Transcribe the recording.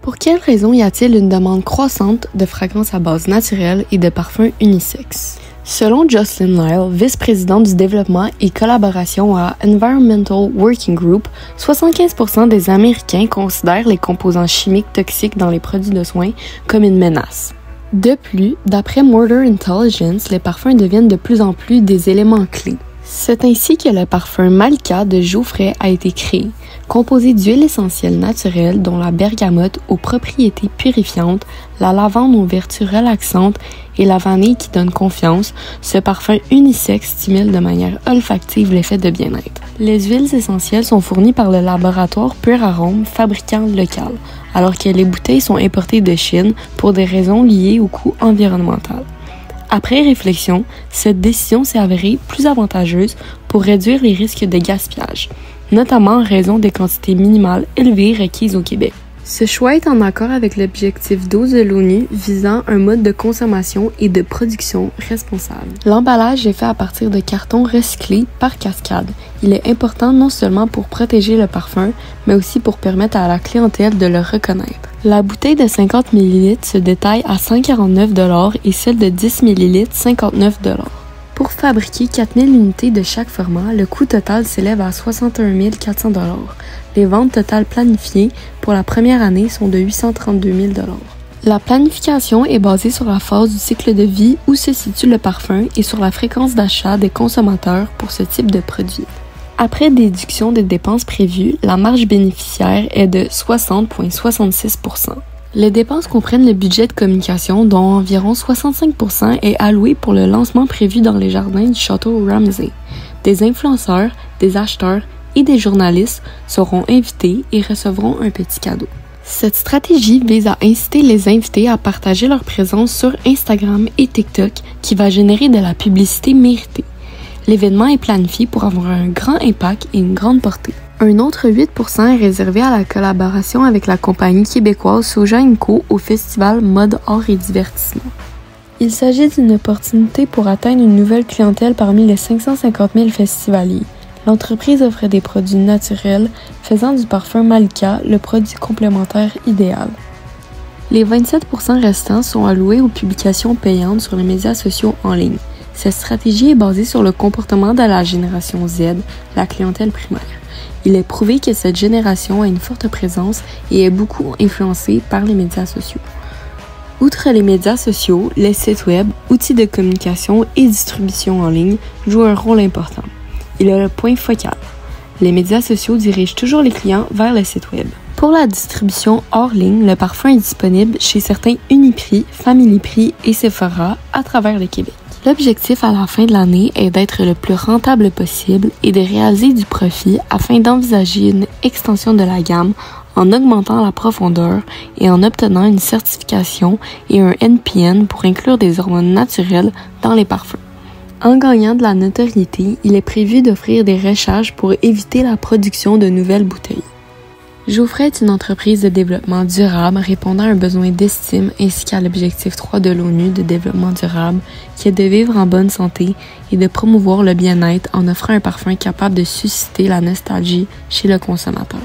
Pour quelles raisons y a-t-il une demande croissante de fragrances à base naturelle et de parfums unisexes? Selon Jocelyn Lyle, vice-présidente du développement et collaboration à Environmental Working Group, 75% des Américains considèrent les composants chimiques toxiques dans les produits de soins comme une menace. De plus, d'après Mortar Intelligence, les parfums deviennent de plus en plus des éléments clés. C'est ainsi que le parfum Malika de Geoffrey a été créé. Composé d'huiles essentielles naturelles dont la bergamote aux propriétés purifiantes, la lavande aux vertus relaxantes et la vanille qui donne confiance, ce parfum unisexe stimule de manière olfactive l'effet de bien-être. Les huiles essentielles sont fournies par le laboratoire Pur Arôme, fabricant local, alors que les bouteilles sont importées de Chine pour des raisons liées au coût environnemental. Après réflexion, cette décision s'est avérée plus avantageuse pour réduire les risques de gaspillage, notamment en raison des quantités minimales élevées requises au Québec. Ce choix est en accord avec l'objectif 12 de l'ONU visant un mode de consommation et de production responsable. L'emballage est fait à partir de cartons recyclés par cascade. Il est important non seulement pour protéger le parfum, mais aussi pour permettre à la clientèle de le reconnaître. La bouteille de 50 ml se détaille à 149 $ et celle de 10 ml 59 $. Pour fabriquer 4000 unités de chaque format, le coût total s'élève à 61 400 $. Les ventes totales planifiées pour la première année sont de 832 000 $. La planification est basée sur la phase du cycle de vie où se situe le parfum et sur la fréquence d'achat des consommateurs pour ce type de produit. Après déduction des dépenses prévues, la marge bénéficiaire est de 60,66 %. Les dépenses comprennent le budget de communication dont environ 65% est alloué pour le lancement prévu dans les jardins du château Ramsay. Des influenceurs, des acheteurs et des journalistes seront invités et recevront un petit cadeau. Cette stratégie vise à inciter les invités à partager leur présence sur Instagram et TikTok qui va générer de la publicité méritée. L'événement est planifié pour avoir un grand impact et une grande portée. Un autre 8% est réservé à la collaboration avec la compagnie québécoise Soja & Co au festival Mode, Art et Divertissement. Il s'agit d'une opportunité pour atteindre une nouvelle clientèle parmi les 550 000 festivaliers. L'entreprise offre des produits naturels, faisant du parfum Malika le produit complémentaire idéal. Les 27% restants sont alloués aux publications payantes sur les médias sociaux en ligne. Cette stratégie est basée sur le comportement de la génération Z, la clientèle primaire. Il est prouvé que cette génération a une forte présence et est beaucoup influencée par les médias sociaux. Outre les médias sociaux, les sites web, outils de communication et distribution en ligne jouent un rôle important. Il est le point focal. Les médias sociaux dirigent toujours les clients vers le site web. Pour la distribution hors ligne, le parfum est disponible chez certains Uniprix, Family Prix et Sephora à travers le Québec. L'objectif à la fin de l'année est d'être le plus rentable possible et de réaliser du profit afin d'envisager une extension de la gamme en augmentant la profondeur et en obtenant une certification et un NPN pour inclure des hormones naturelles dans les parfums. En gagnant de la notoriété, il est prévu d'offrir des recharges pour éviter la production de nouvelles bouteilles. Geoffrey est une entreprise de développement durable répondant à un besoin d'estime ainsi qu'à l'objectif 3 de l'ONU de développement durable qui est de vivre en bonne santé et de promouvoir le bien-être en offrant un parfum capable de susciter la nostalgie chez le consommateur.